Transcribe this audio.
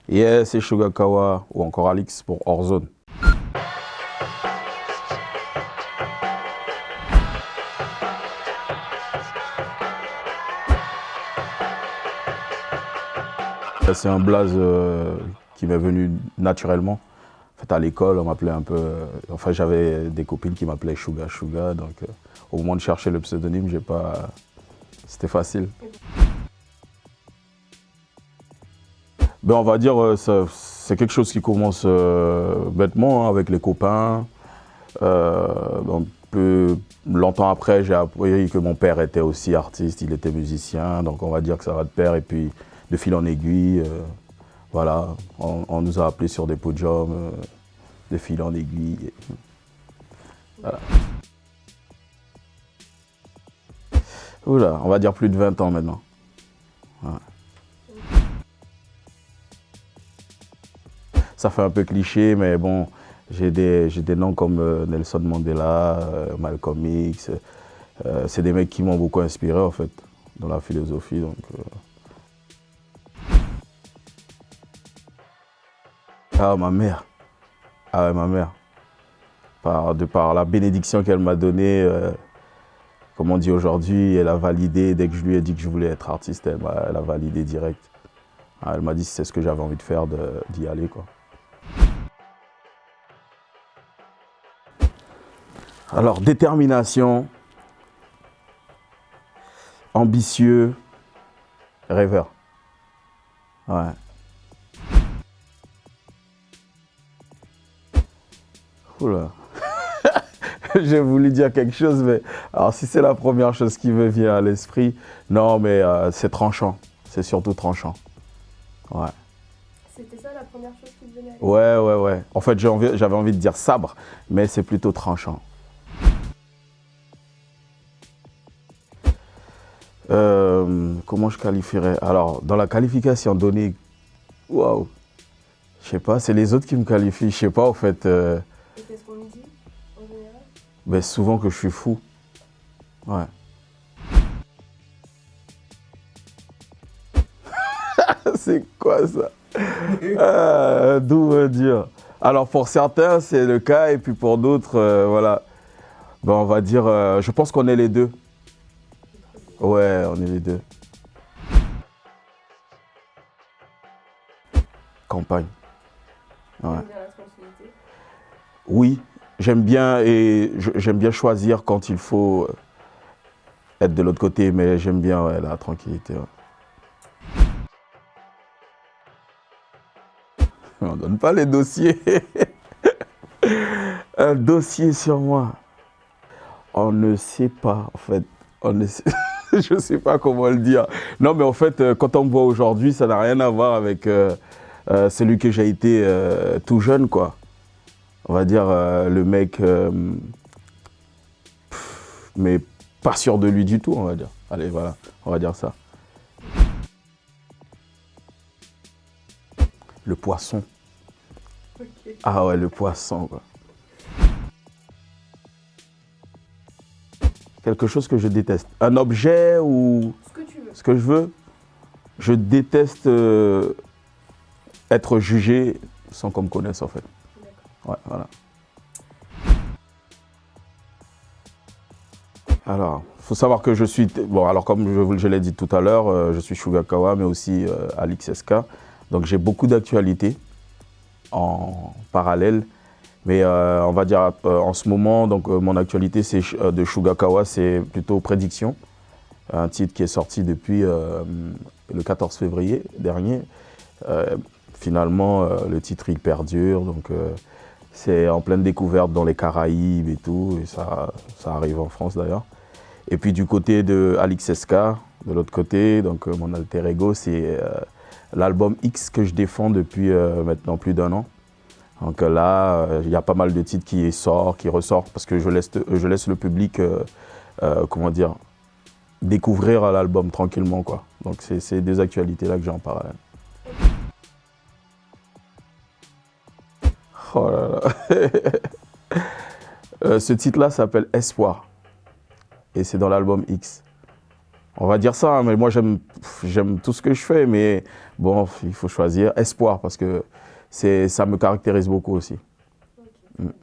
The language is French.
Yeah, c'est Shugakawa ou encore Alix pour Hors-Zone. C'est un blaze qui m'est venu naturellement. En fait, à l'école, on m'appelait un peu... enfin, j'avais des copines qui m'appelaient Suga Suga. Donc, au moment de chercher le pseudonyme, j'ai pas... C'était facile. Ben, on va dire c'est quelque chose qui commence bêtement, hein, avec les copains. Un peu longtemps après, j'ai appris que mon père était aussi artiste, il était musicien. Donc, on va dire que ça va de pair. Et puis, de fil en aiguille, voilà, on nous a appelés sur des podiums, de fil en aiguille. Voilà. Oula, on va dire plus de 20 ans maintenant. Ouais. Ça fait un peu cliché, mais bon, j'ai des noms comme Nelson Mandela, Malcolm X. C'est des mecs qui m'ont beaucoup inspiré, en fait, dans la philosophie. Donc, Ah, ma mère. Ah ouais, ma mère. De par la bénédiction qu'elle m'a donnée, comme on dit aujourd'hui, elle a validé. Dès que je lui ai dit que je voulais être artiste, elle a validé direct. Elle m'a dit si c'est ce que j'avais envie de faire, d'y aller, quoi. Alors, détermination, ambitieux, rêveur. Ouais. Oula. J'ai voulu dire quelque chose, mais alors si c'est la première chose qui me vient à l'esprit, non, mais c'est tranchant. C'est surtout tranchant. Ouais. C'était ça la première chose qui te venait à l'esprit? Ouais. En fait, j'avais envie de dire sabre, mais c'est plutôt tranchant. Comment je qualifierais? Alors, dans la qualification donnée, waouh, je sais pas, c'est les autres qui me qualifient. Je sais pas, en fait. Et qu'est-ce qu'on me dit en général? Ben, souvent que je suis fou. Ouais. C'est quoi ça? D'où veut dire? Alors, pour certains, c'est le cas, et puis pour d'autres, voilà. Ben, on va dire, je pense qu'on est les deux. Ouais, on est les deux. Campagne. Ouais. J'aime bien la tranquillité. Oui, j'aime bien j'aime bien choisir quand il faut être de l'autre côté, mais j'aime bien ouais, la tranquillité. Ouais. On donne pas les dossiers. Un dossier sur moi. On ne sait pas, en fait. On ne sait... Je ne sais pas comment le dire. Non, mais en fait, quand on me voit aujourd'hui, ça n'a rien à voir avec celui que j'ai été tout jeune, quoi. On va dire le mec, mais pas sûr de lui du tout, on va dire. Allez, voilà, on va dire ça. Le poisson. Ok. Ah ouais, le poisson, quoi. Quelque chose que je déteste. Un objet ou Ce que tu veux. ce que je veux. Je déteste être jugé sans qu'on me connaisse, en fait. D'accord. Ouais, voilà. Alors, il faut savoir que je suis... Bon, alors comme je l'ai dit tout à l'heure, je suis Shugakawa, mais aussi Alix SK. Donc j'ai beaucoup d'actualités en parallèle. Mais on va dire en ce moment, donc mon actualité de Shugakawa, c'est plutôt Prédiction. Un titre qui est sorti depuis le 14 février dernier. Finalement, le titre, il perdure. Donc c'est en pleine découverte dans les Caraïbes et tout. Et ça arrive en France d'ailleurs. Et puis du côté de Alix SK, de l'autre côté, donc mon alter ego, c'est l'album X que je défends depuis maintenant plus d'1 an. Donc là, il y a pas mal de titres qui sortent, qui ressortent, parce que je laisse le public, comment dire, découvrir l'album tranquillement, quoi. Donc c'est ces deux actualités-là que j'ai en parallèle. Oh là là. Ce titre-là s'appelle Espoir. Et c'est dans l'album X. On va dire ça, hein, mais moi j'aime tout ce que je fais, mais bon, il faut choisir espoir parce que ça me caractérise beaucoup aussi. Ok.